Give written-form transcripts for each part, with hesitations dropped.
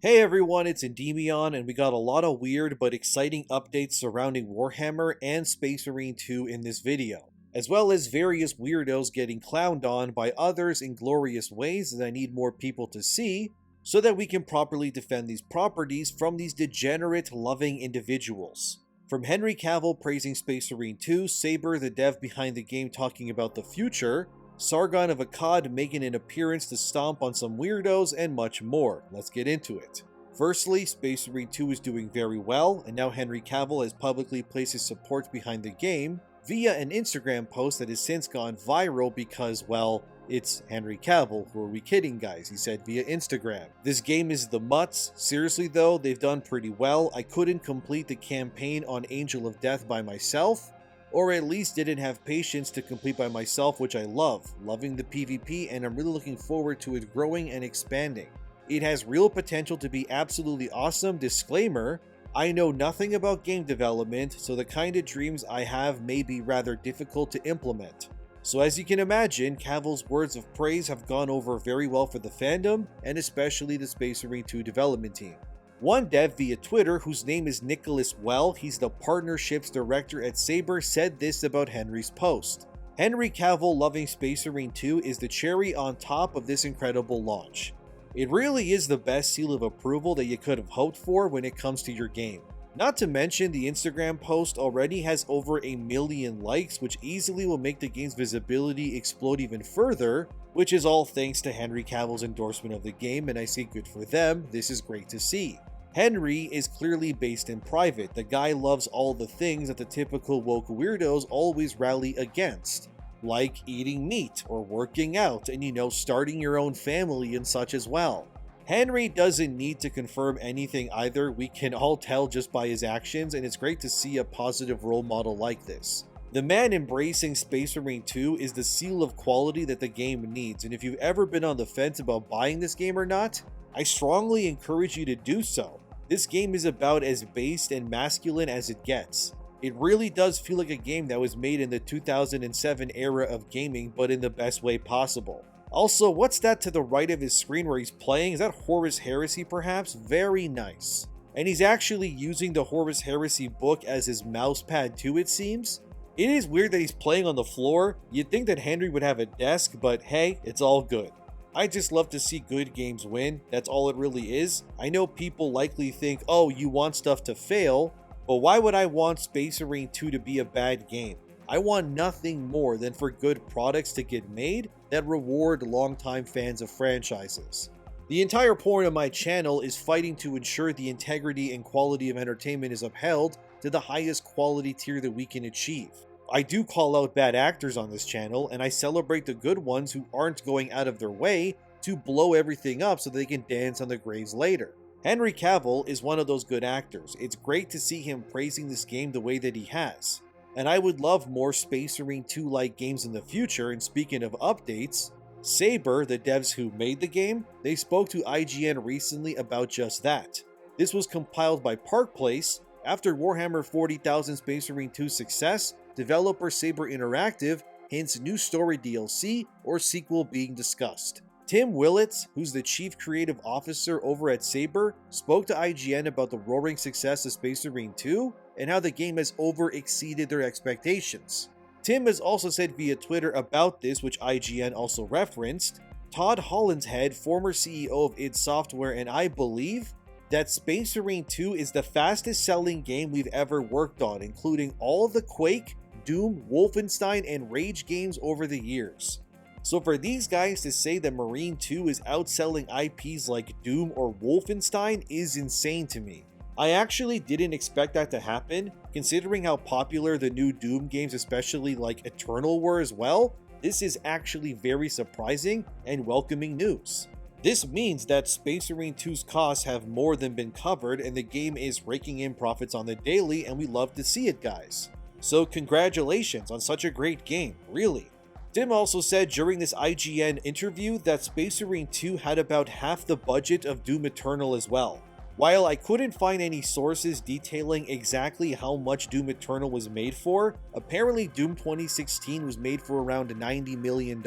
Hey everyone, it's ENDYMION, and we got a lot of weird but exciting updates surrounding Warhammer and Space Marine 2 in this video, as well as various weirdos getting clowned on by others in glorious ways that I need more people to see, so that we can properly defend these properties from these degenerate, loving individuals. From Henry Cavill praising Space Marine 2, Saber the dev behind the game talking about the future, Sargon of Akkad making an appearance to stomp on some weirdos, and much more. Let's get into it. Firstly, Space Marine 2 is doing very well, and now Henry Cavill has publicly placed his support behind the game via an Instagram post that has since gone viral because, well, it's Henry Cavill, who are we kidding guys, he said via Instagram. This game is the mutts. Seriously though, they've done pretty well. I couldn't complete the campaign on Angel of Death by myself, or at least didn't have patience to complete by myself, which I loving the PvP, and I'm really looking forward to it growing and expanding. It has real potential to be absolutely awesome. Disclaimer, I know nothing about game development, so the kind of dreams I have may be rather difficult to implement. So as you can imagine, Cavill's words of praise have gone over very well for the fandom, and especially the Space Marine 2 development team. One dev via Twitter, whose name is Nicholas Well, he's the partnerships director at Saber, said this about Henry's post. Henry Cavill loving Space Marine 2 is the cherry on top of this incredible launch. It really is the best seal of approval that you could have hoped for when it comes to your game. Not to mention, the Instagram post already has over 1 million likes, which easily will make the game's visibility explode even further, which is all thanks to Henry Cavill's endorsement of the game, and I say good for them. This is great to see. Henry is clearly based in private. The guy loves all the things that the typical woke weirdos always rally against, like eating meat or working out and starting your own family and such as well. Henry doesn't need to confirm anything either. We can all tell just by his actions, and it's great to see a positive role model like this. The man embracing Space Marine 2 is the seal of quality that the game needs, and if you've ever been on the fence about buying this game or not, I strongly encourage you to do so. This game is about as based and masculine as it gets. It really does feel like a game that was made in the 2007 era of gaming, but in the best way possible. Also, what's that to the right of his screen where he's playing? Is that Horus Heresy perhaps? Very nice. And he's actually using the Horus Heresy book as his mousepad too, it seems. It is weird that he's playing on the floor. You'd think that Henry would have a desk, but hey, it's all good. I just love to see good games win. That's all it really is. I know people likely think, oh, you want stuff to fail, but why would I want Space Marine 2 to be a bad game? I want nothing more than for good products to get made that reward longtime fans of franchises. The entire point of my channel is fighting to ensure the integrity and quality of entertainment is upheld to the highest quality tier that we can achieve. I do call out bad actors on this channel, and I celebrate the good ones who aren't going out of their way to blow everything up so they can dance on the graves later. Henry Cavill is one of those good actors. It's great to see him praising this game the way that he has. And I would love more Space Marine 2-like games in the future, and speaking of updates, Saber, the devs who made the game, they spoke to IGN recently about just that. This was compiled by Park Place. After Warhammer 40,000 Space Marine 2's success, developer Saber Interactive hints new story DLC or sequel being discussed. Tim Willits, who's the chief creative officer over at Saber, spoke to IGN about the roaring success of Space Marine 2 and how the game has over-exceeded their expectations. Tim has also said via Twitter about this, which IGN also referenced, Todd Hollinshead, former CEO of id Software, and I believe that Space Marine 2 is the fastest selling game we've ever worked on, including all of the Quake, Doom, Wolfenstein, and Rage games over the years. So for these guys to say that Marine 2 is outselling IPs like Doom or Wolfenstein is insane to me. I actually didn't expect that to happen, considering how popular the new Doom games, especially like Eternal, were as well. This is actually very surprising and welcoming news. This means that Space Marine 2's costs have more than been covered, and the game is raking in profits on the daily, and we love to see it, guys. So congratulations on such a great game, really. Tim also said during this IGN interview that Space Marine 2 had about half the budget of Doom Eternal as well. While I couldn't find any sources detailing exactly how much Doom Eternal was made for, apparently Doom 2016 was made for around $90 million.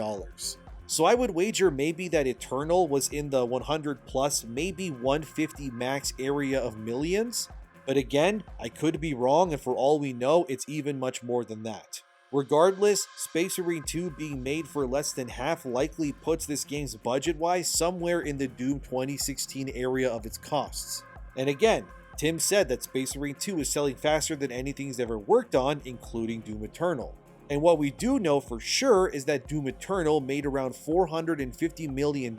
So I would wager maybe that Eternal was in the 100 plus, maybe 150 max area of millions. But again, I could be wrong, and for all we know, it's even much more than that. Regardless, Space Marine 2 being made for less than half likely puts this game's budget-wise somewhere in the Doom 2016 area of its costs. And again, Tim said that Space Marine 2 is selling faster than anything he's ever worked on, including Doom Eternal. And what we do know for sure is that Doom Eternal made around $450 million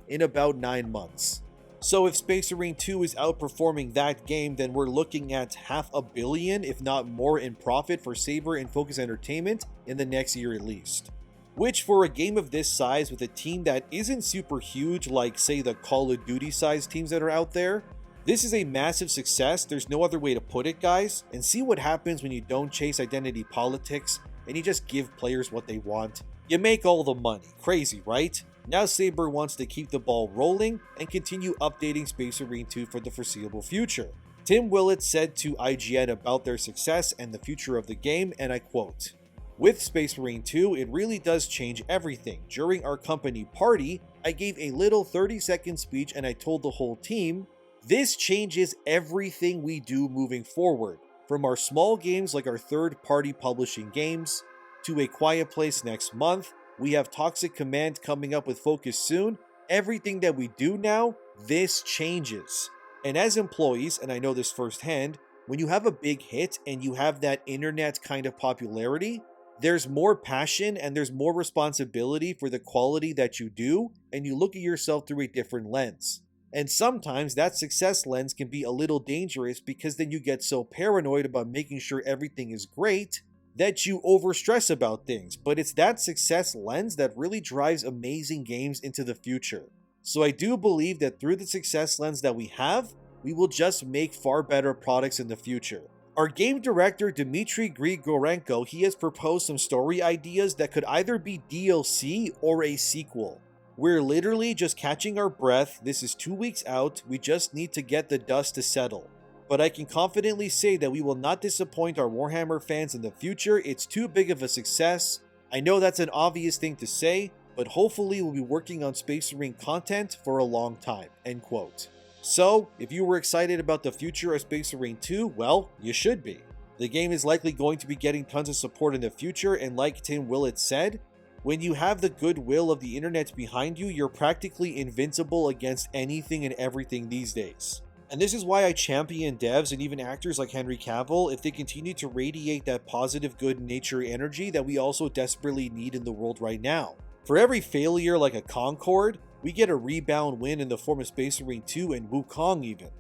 in about 9 months. So if Space Marine 2 is outperforming that game, then we're looking at $500 million, if not more, in profit for Saber and Focus Entertainment in the next year at least. Which, for a game of this size with a team that isn't super huge like, say, the Call of Duty sized teams that are out there, this is a massive success. There's no other way to put it, guys. And see what happens when you don't chase identity politics and you just give players what they want. You make all the money. Crazy, right? Now Saber wants to keep the ball rolling and continue updating Space Marine 2 for the foreseeable future. Tim Willett said to IGN about their success and the future of the game, and I quote, "With Space Marine 2, it really does change everything. During our company party, I gave a little 30-second speech and I told the whole team, this changes everything we do moving forward. From our small games like our third-party publishing games, to A Quiet Place next month, we have Toxic Command coming up with Focus soon. Everything that we do now, this changes. And as employees, and I know this firsthand, when you have a big hit and you have that internet kind of popularity, there's more passion and there's more responsibility for the quality that you do, and you look at yourself through a different lens. And sometimes that success lens can be a little dangerous because then you get so paranoid about making sure everything is great that you overstress about things, but it's that success lens that really drives amazing games into the future. So I do believe that through the success lens that we have, we will just make far better products in the future. Our game director Dmitry Grigorenko, he has proposed some story ideas that could either be DLC or a sequel. We're literally just catching our breath. This is 2 weeks out, we just need to get the dust to settle. But I can confidently say that we will not disappoint our Warhammer fans in the future. It's too big of a success. I know that's an obvious thing to say, but hopefully we'll be working on Space Marine content for a long time." End quote. So, if you were excited about the future of Space Marine 2, well, you should be. The game is likely going to be getting tons of support in the future, and like Tim Willett said, when you have the goodwill of the internet behind you, you're practically invincible against anything and everything these days. And this is why I champion devs and even actors like Henry Cavill if they continue to radiate that positive good nature energy that we also desperately need in the world right now. For every failure like a Concorde, we get a rebound win in the form of Space Marine 2 and Wukong even.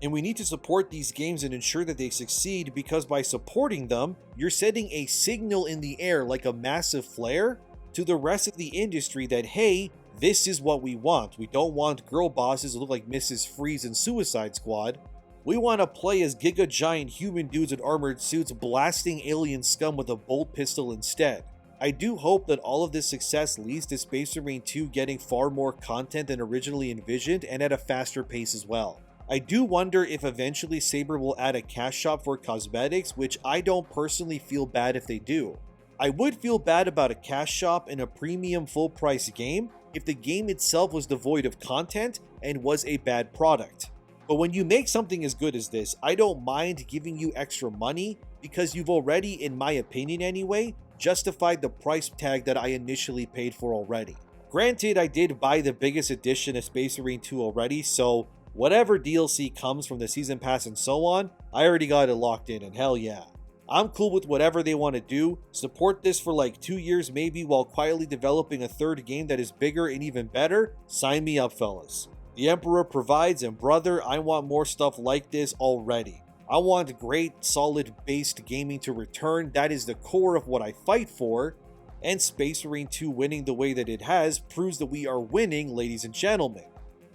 And we need to support these games and ensure that they succeed, because by supporting them, you're sending a signal in the air like a massive flare to the rest of the industry that, hey, this is what we want. We don't want girl bosses who look like Mrs. Freeze in Suicide Squad. We want to play as giga giant human dudes in armored suits blasting alien scum with a bolt pistol instead. I do hope that all of this success leads to Space Marine 2 getting far more content than originally envisioned and at a faster pace as well. I do wonder if eventually Saber will add a cash shop for cosmetics, which I don't personally feel bad if they do. I would feel bad about a cash shop in a premium full price game if the game itself was devoid of content and was a bad product. But when you make something as good as this, I don't mind giving you extra money because you've already, in my opinion anyway, justified the price tag that I initially paid for already. Granted, I did buy the biggest edition of Space Marine 2 already, so whatever DLC comes from the season pass and so on, I already got it locked in, and hell yeah. I'm cool with whatever they want to do. Support this for like 2 years maybe while quietly developing a third game that is bigger and even better. Sign me up, fellas. The Emperor provides, and brother, I want more stuff like this already. I want great, solid based gaming to return. That is the core of what I fight for. And Space Marine 2 winning the way that it has proves that we are winning, ladies and gentlemen.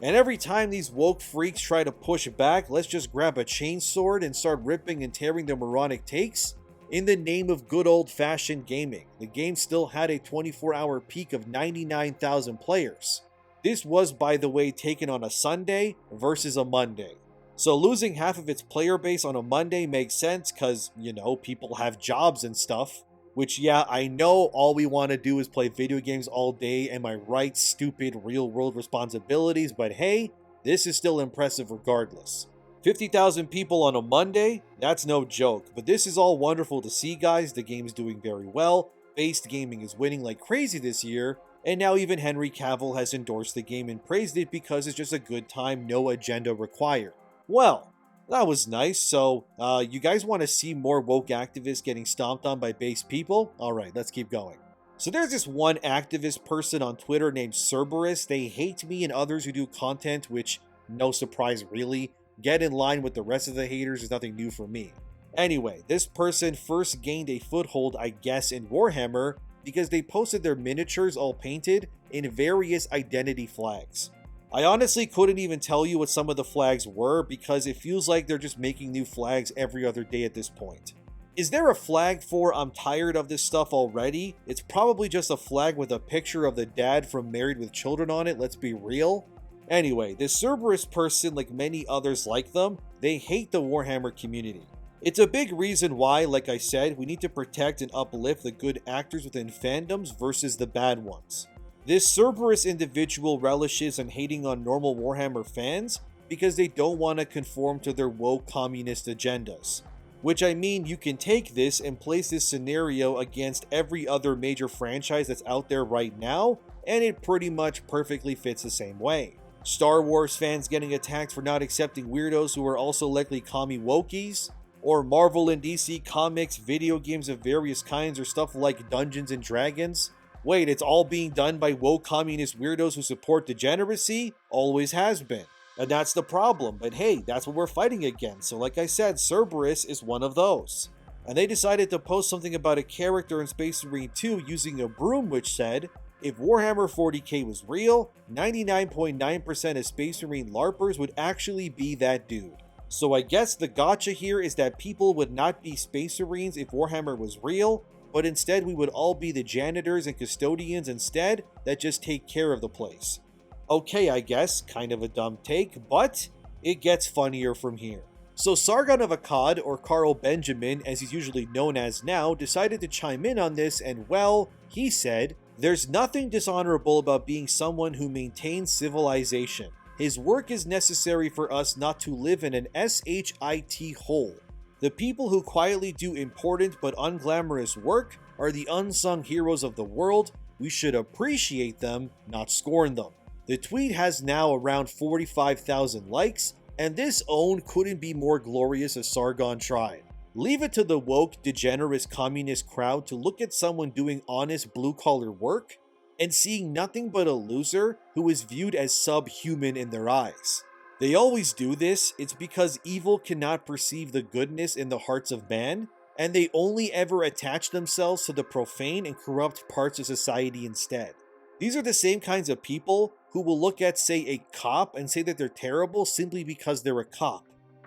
And every time these woke freaks try to push back, let's just grab a chainsword and start ripping and tearing their moronic takes in the name of good old-fashioned gaming. The game still had a 24-hour peak of 99,000 players. This was, by the way, taken on a Sunday versus a Monday. So losing half of its player base on a Monday makes sense because, you know, people have jobs and stuff. Which, yeah, I know all we want to do is play video games all day and my right stupid real-world responsibilities, but hey, this is still impressive regardless. 50,000 people on a Monday? That's no joke, but this is all wonderful to see, guys. The game's doing very well, based gaming is winning like crazy this year, and now even Henry Cavill has endorsed the game and praised it because it's just a good time, no agenda required. Well, that was nice. So, you guys want to see more woke activists getting stomped on by base people? Alright, let's keep going. So there's this one activist person on Twitter named Cerberus. They hate me and others who do content, which, no surprise really. Get in line with the rest of the haters is nothing new for me. Anyway, this person first gained a foothold, I guess, in Warhammer because they posted their miniatures all painted in various identity flags. I honestly couldn't even tell you what some of the flags were because it feels like they're just making new flags every other day at this point. Is there a flag for "I'm tired of this stuff already"? It's probably just a flag with a picture of the dad from Married with Children on it, let's be real. Anyway, this Cerberus person, like many others like them, they hate the Warhammer community. It's a big reason why, like I said, we need to protect and uplift the good actors within fandoms versus the bad ones. This Cerberus individual relishes in hating on normal Warhammer fans because they don't want to conform to their woke communist agendas. Which, I mean, you can take this and place this scenario against every other major franchise that's out there right now, and it pretty much perfectly fits the same way. Star Wars fans getting attacked for not accepting weirdos who are also likely commie wokies, or Marvel and DC comics, video games of various kinds, or stuff like Dungeons and Dragons. Wait, it's all being done by woke communist weirdos who support degeneracy? Always has been. And that's the problem, but hey, that's what we're fighting against. So like I said, Cerberus is one of those. And they decided to post something about a character in Space Marine 2 using a broom which said, if Warhammer 40K was real, 99.9% of Space Marine LARPers would actually be that dude. So I guess the gotcha here is that people would not be Space Marines if Warhammer was real, but instead we would all be the janitors and custodians instead that just take care of the place. Okay, I guess, kind of a dumb take, but it gets funnier from here. So Sargon of Akkad, or Carl Benjamin as he's usually known as now, decided to chime in on this and well, he said, "There's nothing dishonorable about being someone who maintains civilization. His work is necessary for us not to live in an SHIT hole. The people who quietly do important but unglamorous work are the unsung heroes of the world. We should appreciate them, not scorn them." The tweet has now around 45,000 likes, and this own couldn't be more glorious as Sargon tried. Leave it to the woke, degenerate communist crowd to look at someone doing honest blue-collar work and seeing nothing but a loser who is viewed as subhuman in their eyes. They always do this. It's because evil cannot perceive the goodness in the hearts of man, and they only ever attach themselves to the profane and corrupt parts of society instead. These are the same kinds of people who will look at, say, a cop and say that they're terrible simply because they're a cop.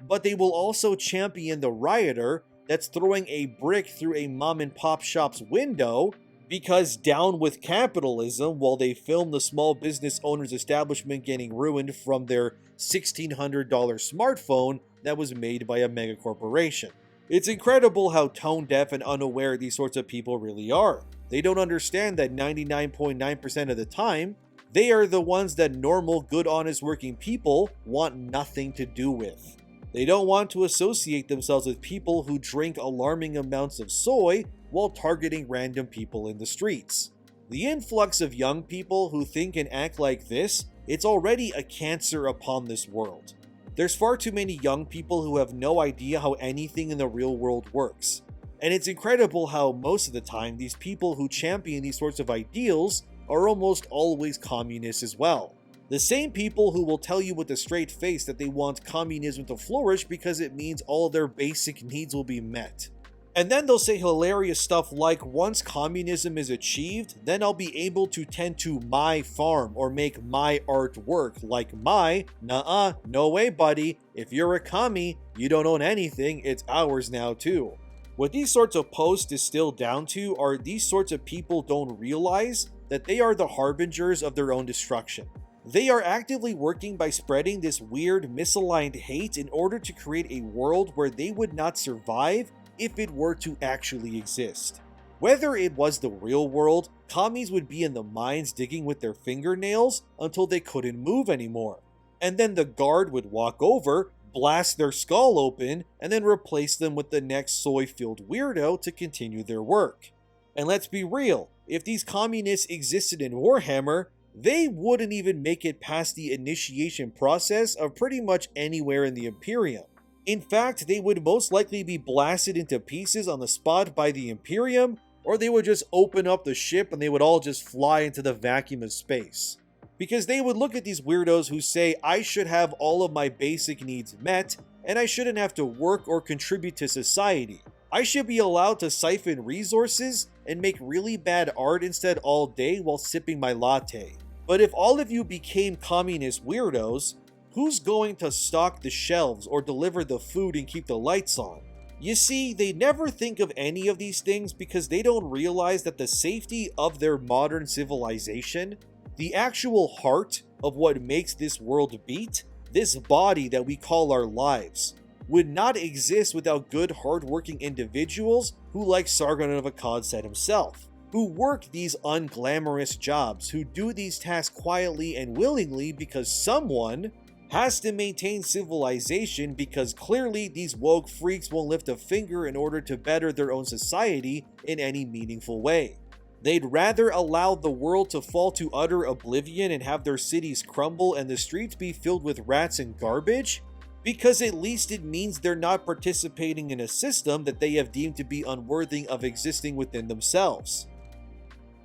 But they will also champion the rioter that's throwing a brick through a mom and pop shop's window because down with capitalism while they film the small business owner's establishment getting ruined from their $1,600 smartphone that was made by a mega corporation. It's incredible how tone deaf and unaware these sorts of people really are. They don't understand that 99.9% of the time, they are the ones that normal, good, honest working people want nothing to do with. They don't want to associate themselves with people who drink alarming amounts of soy while targeting random people in the streets. The influx of young people who think and act like this, it's already a cancer upon this world. There's far too many young people who have no idea how anything in the real world works. And it's incredible how most of the time these people who champion these sorts of ideals are almost always communists as well. The same people who will tell you with a straight face that they want communism to flourish because it means all their basic needs will be met. And then they'll say hilarious stuff like, once communism is achieved, then I'll be able to tend to my farm or make my artwork like my, nuh-uh, no way buddy, if you're a commie, you don't own anything, it's ours now too. What these sorts of posts distill down to are these sorts of people don't realize that they are the harbingers of their own destruction. They are actively working by spreading this weird, misaligned hate in order to create a world where they would not survive if it were to actually exist. Whether it was the real world, commies would be in the mines digging with their fingernails until they couldn't move anymore. And then the guard would walk over, blast their skull open, and then replace them with the next soy-filled weirdo to continue their work. And let's be real, if these communists existed in Warhammer, they wouldn't even make it past the initiation process of pretty much anywhere in the Imperium. In fact, they would most likely be blasted into pieces on the spot by the Imperium, or they would just open up the ship and they would all just fly into the vacuum of space. Because they would look at these weirdos who say, I should have all of my basic needs met, and I shouldn't have to work or contribute to society. I should be allowed to siphon resources and make really bad art instead all day while sipping my latte. But if all of you became communist weirdos, who's going to stock the shelves or deliver the food and keep the lights on? You see, they never think of any of these things because they don't realize that the safety of their modern civilization, the actual heart of what makes this world beat, this body that we call our lives, would not exist without good hardworking individuals who, like Sargon of Akkad said himself, who work these unglamorous jobs, who do these tasks quietly and willingly because someone has to maintain civilization, because clearly these woke freaks won't lift a finger in order to better their own society in any meaningful way. They'd rather allow the world to fall to utter oblivion and have their cities crumble and the streets be filled with rats and garbage, because at least it means they're not participating in a system that they have deemed to be unworthy of existing within themselves.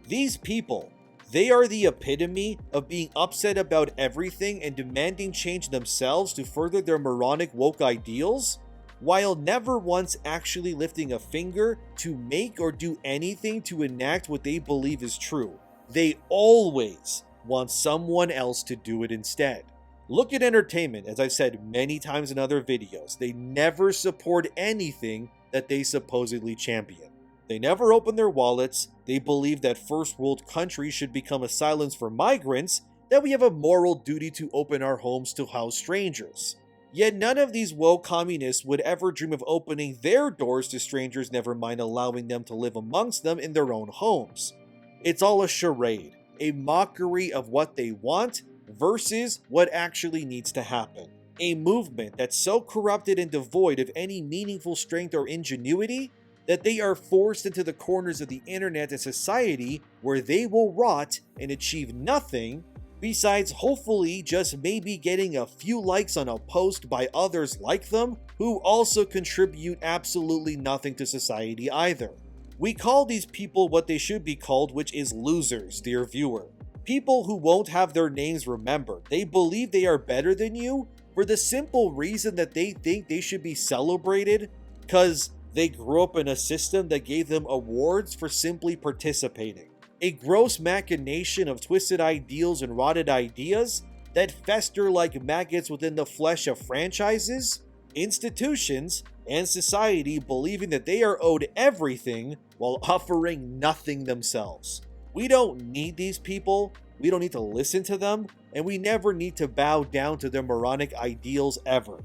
These people, they are the epitome of being upset about everything and demanding change themselves to further their moronic woke ideals, while never once actually lifting a finger to make or do anything to enact what they believe is true. They always want someone else to do it instead. Look at entertainment, as I've said many times in other videos. They never support anything that they supposedly champion. They never open their wallets. They believe that first world countries should become asylums for migrants, that we have a moral duty to open our homes to house strangers. Yet none of these woke communists would ever dream of opening their doors to strangers, never mind allowing them to live amongst them in their own homes. It's all a charade, a mockery of what they want versus what actually needs to happen. A movement that's so corrupted and devoid of any meaningful strength or ingenuity that they are forced into the corners of the internet and society where they will rot and achieve nothing besides hopefully just maybe getting a few likes on a post by others like them who also contribute absolutely nothing to society either. We call these people what they should be called, which is losers, dear viewer. People who won't have their names remembered. They believe they are better than you for the simple reason that they think they should be celebrated because they grew up in a system that gave them awards for simply participating. A gross machination of twisted ideals and rotted ideas that fester like maggots within the flesh of franchises, institutions, and society, believing that they are owed everything while offering nothing themselves. We don't need these people, we don't need to listen to them, and we never need to bow down to their moronic ideals ever.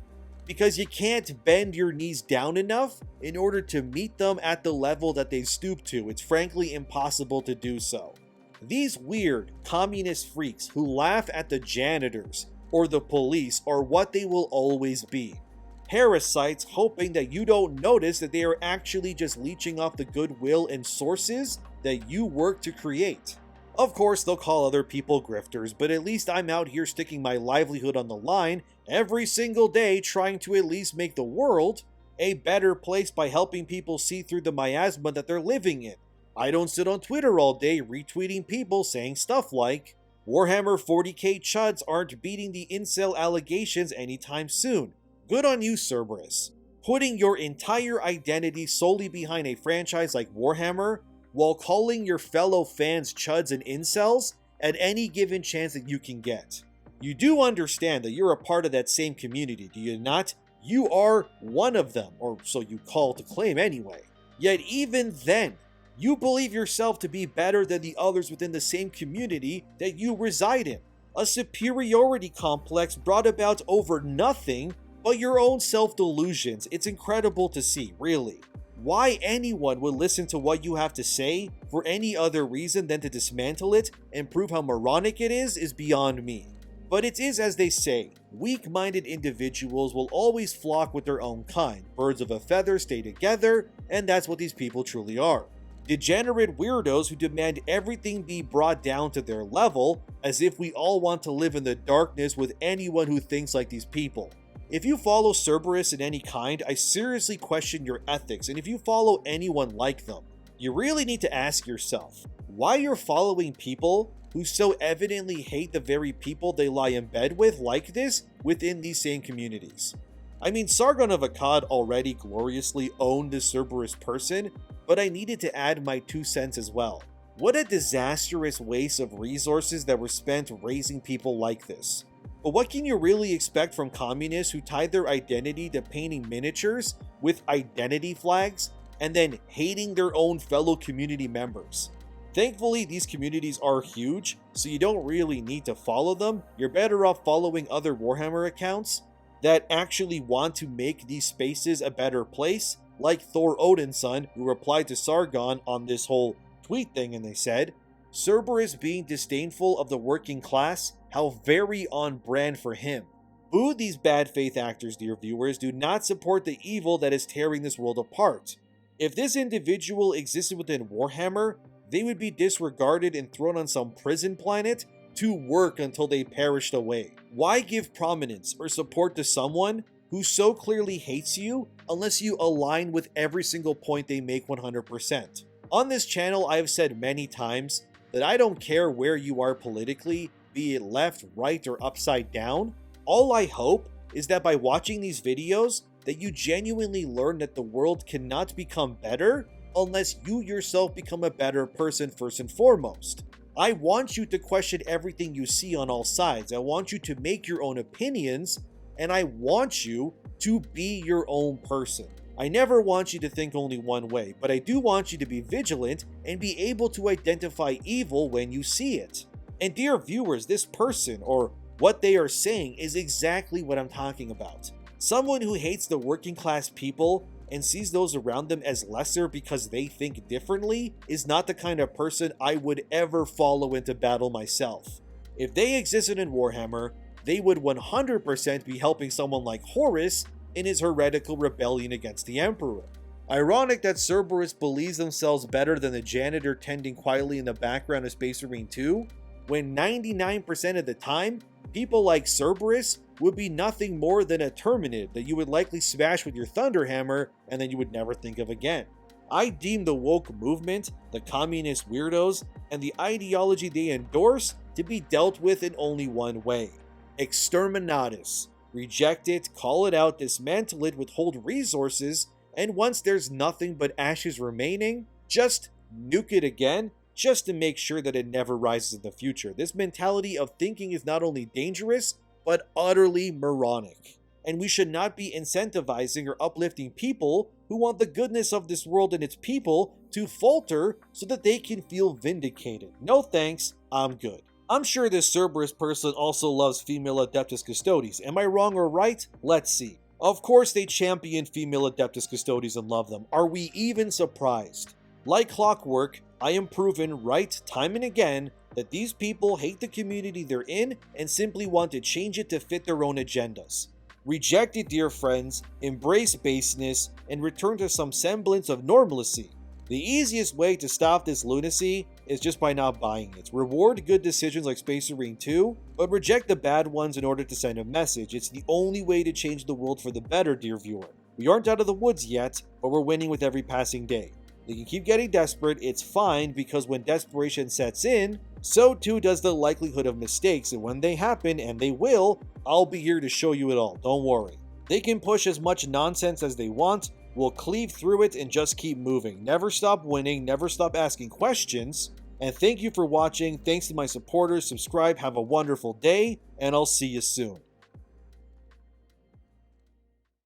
Because you can't bend your knees down enough in order to meet them at the level that they stoop to. It's frankly impossible to do so. These weird communist freaks who laugh at the janitors or the police are what they will always be. Parasites hoping that you don't notice that they are actually just leeching off the goodwill and sources that you work to create. Of course, they'll call other people grifters, but at least I'm out here sticking my livelihood on the line every single day, trying to at least make the world a better place by helping people see through the miasma that they're living in. I don't sit on Twitter all day retweeting people saying stuff like, Warhammer 40K chuds aren't beating the incel allegations anytime soon. Good on you, Cerberus. Putting your entire identity solely behind a franchise like Warhammer, while calling your fellow fans chuds and incels at any given chance that you can get. You do understand that you're a part of that same community, do you not? You are one of them, or so you call to claim anyway. Yet even then, you believe yourself to be better than the others within the same community that you reside in. A superiority complex brought about over nothing but your own self-delusions. It's incredible to see, really. Why anyone would listen to what you have to say for any other reason than to dismantle it and prove how moronic it is beyond me. But it is as they say, weak-minded individuals will always flock with their own kind. Birds of a feather stay together, and that's what these people truly are. Degenerate weirdos who demand everything be brought down to their level, as if we all want to live in the darkness with anyone who thinks like these people. If you follow Cerberus in any kind, I seriously question your ethics, and if you follow anyone like them, you really need to ask yourself why you're following people who so evidently hate the very people they lie in bed with like this within these same communities. I mean, Sargon of Akkad already gloriously owned this Cerberus person, but I needed to add my 2 cents as well. What a disastrous waste of resources that were spent raising people like this. But what can you really expect from communists who tied their identity to painting miniatures with identity flags and then hating their own fellow community members? Thankfully, these communities are huge, so you don't really need to follow them. You're better off following other Warhammer accounts that actually want to make these spaces a better place, like Thor Odinson, who replied to Sargon on this whole tweet thing, and they said, Cerberus being disdainful of the working class, how very on brand for him. Boo these bad faith actors, dear viewers, do not support the evil that is tearing this world apart. If this individual existed within Warhammer, they would be disregarded and thrown on some prison planet to work until they perished away. Why give prominence or support to someone who so clearly hates you unless you align with every single point they make 100%? On this channel, I have said many times that I don't care where you are politically, be it left, right, or upside down. All I hope is that by watching these videos, that you genuinely learn that the world cannot become better unless you yourself become a better person first and foremost. I want you to question everything you see on all sides. I want you to make your own opinions, and I want you to be your own person. I never want you to think only one way, but I do want you to be vigilant and be able to identify evil when you see it. And dear viewers, this person, or what they are saying, is exactly what I'm talking about. Someone who hates the working class people and sees those around them as lesser because they think differently is not the kind of person I would ever follow into battle myself. If they existed in Warhammer, they would 100% be helping someone like Horus in his heretical rebellion against the Emperor. Ironic that Cerberus believes themselves better than the janitor tending quietly in the background of Space Marine 2, when 99% of the time, people like Cerberus would be nothing more than a Terminid that you would likely smash with your Thunderhammer and then you would never think of again. I deem the woke movement, the communist weirdos, and the ideology they endorse to be dealt with in only one way. Exterminatus. Reject it, call it out, dismantle it, withhold resources, and once there's nothing but ashes remaining, just nuke it again, just to make sure that it never rises in the future. This mentality of thinking is not only dangerous, but utterly moronic. And we should not be incentivizing or uplifting people who want the goodness of this world and its people to falter so that they can feel vindicated. No thanks, I'm good. I'm sure this Cerberus person also loves female Adeptus Custodes. Am I wrong or right? Let's see. Of course they champion female Adeptus Custodes and love them. Are we even surprised? Like clockwork, I am proven right time and again that these people hate the community they're in and simply want to change it to fit their own agendas. Reject it, dear friends, embrace baseness, and return to some semblance of normalcy. The easiest way to stop this lunacy is just by not buying it. Reward good decisions like Space Marine 2, but reject the bad ones in order to send a message. It's the only way to change the world for the better, dear viewer. We aren't out of the woods yet, but we're winning with every passing day. They can keep getting desperate, it's fine, because when desperation sets in, so too does the likelihood of mistakes, and when they happen, and they will, I'll be here to show you it all, don't worry. They can push as much nonsense as they want, we'll cleave through it and just keep moving. Never stop winning, never stop asking questions, and thank you for watching, thanks to my supporters, subscribe, have a wonderful day, and I'll see you soon.